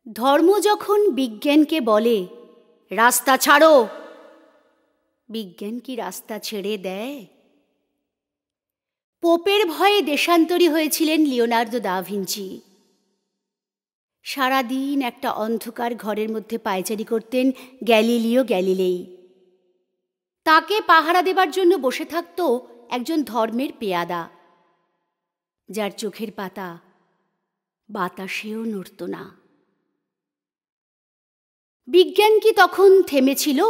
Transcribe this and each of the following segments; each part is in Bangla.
ধর্ম যখন বিজ্ঞানকে বলে রাস্তা ছাড়ো, বিজ্ঞান কি রাস্তা ছেড়ে দেয়? পোপের ভয়ে দেশান্তরী হয়েছিলেন লিওনার্দো দা ভিঞ্চি। সারাদিন একটা অন্ধকার ঘরের মধ্যে পায়চারি করতেন গ্যালিলিও গ্যালিলেই। তাকে পাহারা দেবার জন্য বসে থাকত একজন ধর্মের পেয়াদা, যার চোখের পাতা বাতাসেও নড়ত না। বিজ্ঞান কি তখন থেমেছিল?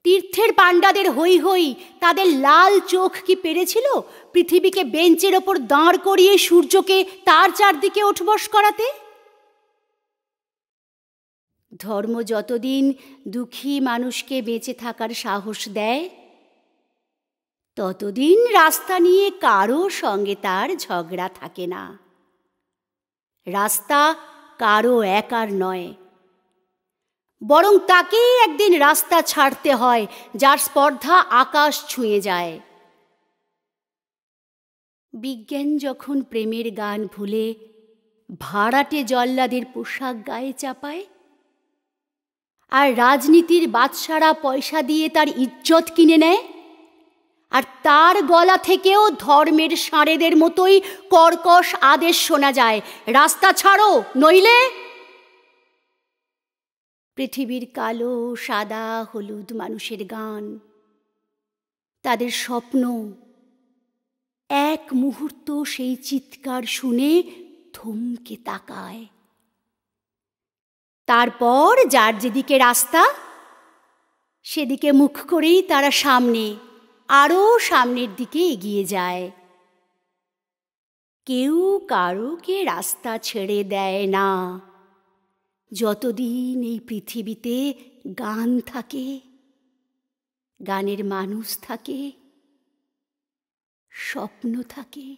তীর্থের পাণ্ডাদের হই হই, তাদের লাল চোখ কি পেরেছিল পৃথিবীকে বেঞ্চের ওপর দাঁড় করিয়ে সূর্যকে তার চারদিকে ওঠবস করাতে? ধর্ম যতদিন দুঃখী মানুষকে বেঁচে থাকার সাহস দেয়, ততদিন রাস্তা নিয়ে কারো সঙ্গে তার ঝগড়া থাকে না। রাস্তা কারো একার নয়, বরং তাকেই একদিন রাস্তা ছাড়তে হয় যার স্পর্ধা আকাশ ছুঁয়ে যায়। বিজ্ঞান যখন প্রেমের গান ভুলে ভাড়াটে জল্লাদের পোশাক গায়ে চাপায়, আর রাজনীতির বাদশারা পয়সা দিয়ে তার ইজ্জত কিনে নেয়, আর তার গলা থেকেও ধর্মের ষাঁড়েদের মতোই কর্কশ আদেশ শোনা যায়, রাস্তা ছাড়ো নইলে। পৃথিবীর কালো সাদা হলুদ মানুষের গান, তাদের স্বপ্ন এক মুহূর্ত সেই চিৎকার শুনে থমকে তাকায়। তারপর যার যেদিকে রাস্তা, সেদিকে মুখ করেই তারা সামনে, আরো সামনের দিকে এগিয়ে যায়। কেউ কারোকে রাস্তা ছেড়ে দেয় না, যতদিন এই পৃথিবীতে গান থাকে, গানের মানুষ থাকে, স্বপ্ন থাকে।